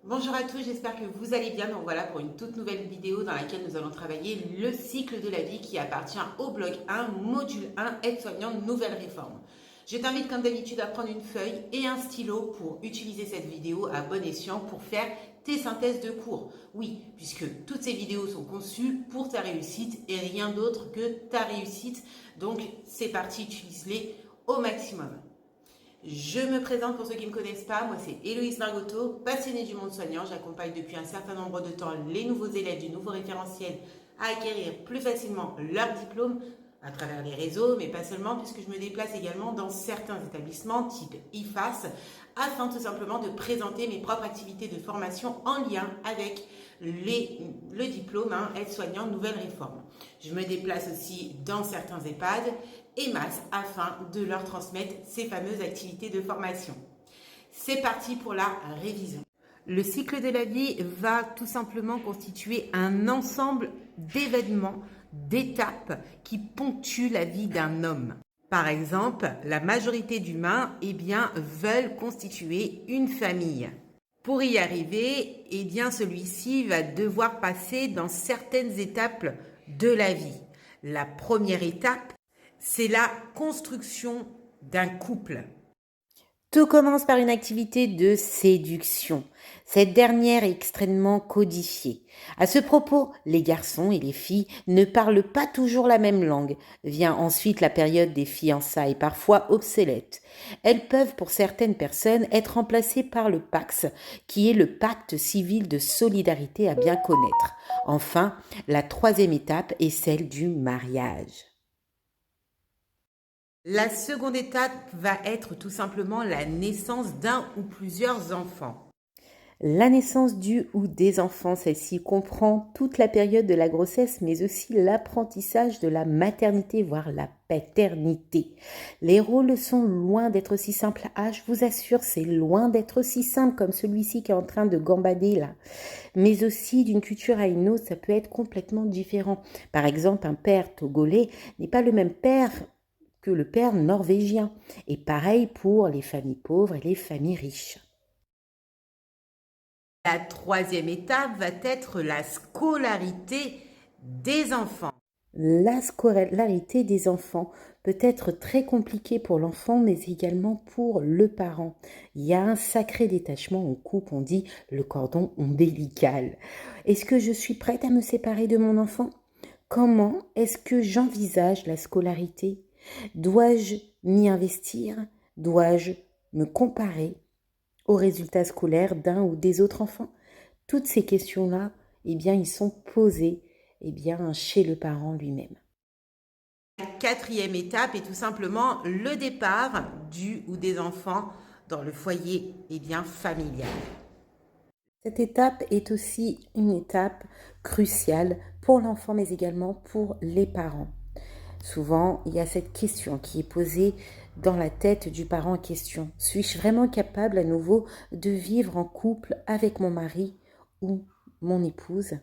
Bonjour à tous, j'espère que vous allez bien. Donc voilà pour une toute nouvelle vidéo dans laquelle nous allons travailler le cycle de la vie qui appartient au bloc 1, module 1, aide-soignante, nouvelle réforme. Je t'invite comme d'habitude à prendre une feuille et un stylo pour utiliser cette vidéo à bon escient pour faire tes synthèses de cours. Oui, puisque toutes ces vidéos sont conçues pour ta réussite et rien d'autre que ta réussite. Donc c'est parti, utilise-les au maximum. Je me présente pour ceux qui ne me connaissent pas, moi c'est Héloïse Margotto, passionnée du monde soignant. J'accompagne depuis un certain nombre de temps les nouveaux élèves du nouveau référentiel à acquérir plus facilement leur diplôme à travers les réseaux, mais pas seulement, puisque je me déplace également dans certains établissements type IFAS, afin tout simplement de présenter mes propres activités de formation en lien avec le diplôme aide-soignant nouvelle réforme. Je me déplace aussi dans certains EHPAD et MAS afin de leur transmettre ces fameuses activités de formation. C'est parti pour la révision. Le cycle de la vie va tout simplement constituer un ensemble d'événements, d'étapes qui ponctuent la vie d'un homme. Par exemple, la majorité d'humains veulent constituer une famille. Pour y arriver, celui-ci va devoir passer dans certaines étapes de la vie. La première étape, c'est la construction d'un couple. Tout commence par une activité de séduction. Cette dernière est extrêmement codifiée. À ce propos, les garçons et les filles ne parlent pas toujours la même langue. Vient ensuite la période des fiançailles, parfois obsolètes. Elles peuvent, pour certaines personnes, être remplacées par le PACS, qui est le pacte civil de solidarité à bien connaître. Enfin, la troisième étape est celle du mariage. La seconde étape va être tout simplement la naissance d'un ou plusieurs enfants. La naissance du ou des enfants, celle-ci comprend toute la période de la grossesse, mais aussi l'apprentissage de la maternité, voire la paternité. Les rôles sont loin d'être si simples. Ah, je vous assure, c'est loin d'être si simple comme celui-ci qui est en train de gambader là. Mais aussi, d'une culture à une autre, ça peut être complètement différent. Par exemple, un père togolais n'est pas le même père que le père norvégien. Et pareil pour les familles pauvres et les familles riches. La troisième étape va être la scolarité des enfants. La scolarité des enfants peut être très compliquée pour l'enfant, mais également pour le parent. Il y a un sacré détachement, on coupe, on dit le cordon ombilical. Est-ce que je suis prête à me séparer de mon enfant? Comment est-ce que j'envisage la scolarité? Dois-je m'y investir? Dois-je me comparer aux résultats scolaires d'un ou des autres enfants? Toutes ces questions-là, ils sont posées chez le parent lui-même. La quatrième étape est tout simplement le départ du ou des enfants dans le foyer familial. Cette étape est aussi une étape cruciale pour l'enfant, mais également pour les parents. Souvent, il y a cette question qui est posée dans la tête du parent en question. Suis-je vraiment capable à nouveau de vivre en couple avec mon mari ou mon épouse?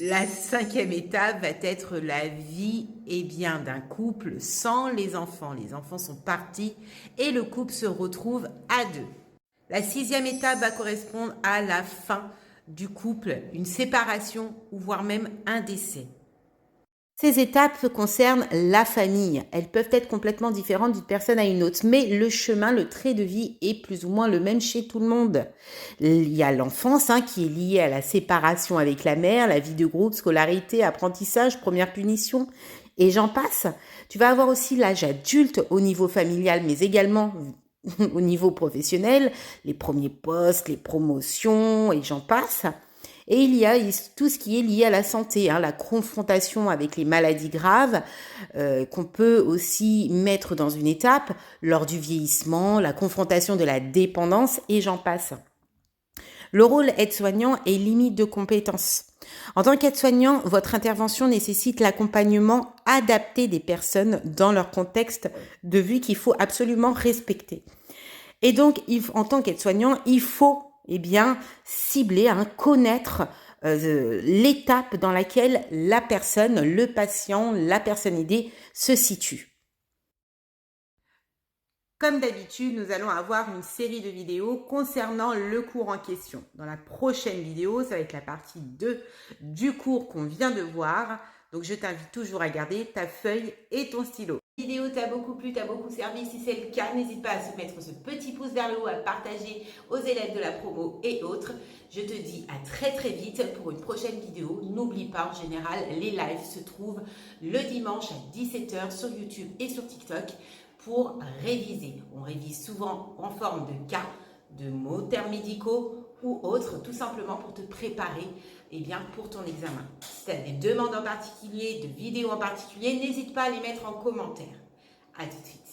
La cinquième étape va être la vie d'un couple sans les enfants. Les enfants sont partis et le couple se retrouve à deux. La sixième étape va correspondre à la fin du couple, une séparation ou voire même un décès. Ces étapes concernent la famille. Elles peuvent être complètement différentes d'une personne à une autre, mais le chemin, le trait de vie est plus ou moins le même chez tout le monde. Il y a l'enfance qui est liée à la séparation avec la mère, la vie de groupe, scolarité, apprentissage, première punition, et j'en passe. Tu vas avoir aussi l'âge adulte au niveau familial, mais également au niveau professionnel, les premiers postes, les promotions, et j'en passe. Et il y a tout ce qui est lié à la santé, la confrontation avec les maladies graves, qu'on peut aussi mettre dans une étape lors du vieillissement, la confrontation de la dépendance, et j'en passe. Le rôle aide-soignant est limite de compétences. En tant qu'aide-soignant, votre intervention nécessite l'accompagnement adapté des personnes dans leur contexte de vie qu'il faut absolument respecter. Et donc, en tant qu'aide-soignant, il faut cibler, connaître l'étape dans laquelle la personne, le patient, la personne aidée se situe. Comme d'habitude, nous allons avoir une série de vidéos concernant le cours en question. Dans la prochaine vidéo, ça va être la partie 2 du cours qu'on vient de voir. Donc, je t'invite toujours à garder ta feuille et ton stylo. La vidéo t'a beaucoup plu, t'a beaucoup servi. Si c'est le cas, n'hésite pas à se mettre ce petit pouce vers le haut, à partager aux élèves de la promo et autres. Je te dis à très vite pour une prochaine vidéo. N'oublie pas, en général, les lives se trouvent le dimanche à 17h sur YouTube et sur TikTok pour réviser. On révise souvent en forme de cas, de mots, termes médicaux ou autres, tout simplement pour te préparer pour ton examen. Si tu as des demandes en particulier, de vidéos en particulier, n'hésite pas à les mettre en commentaire. À tout de suite.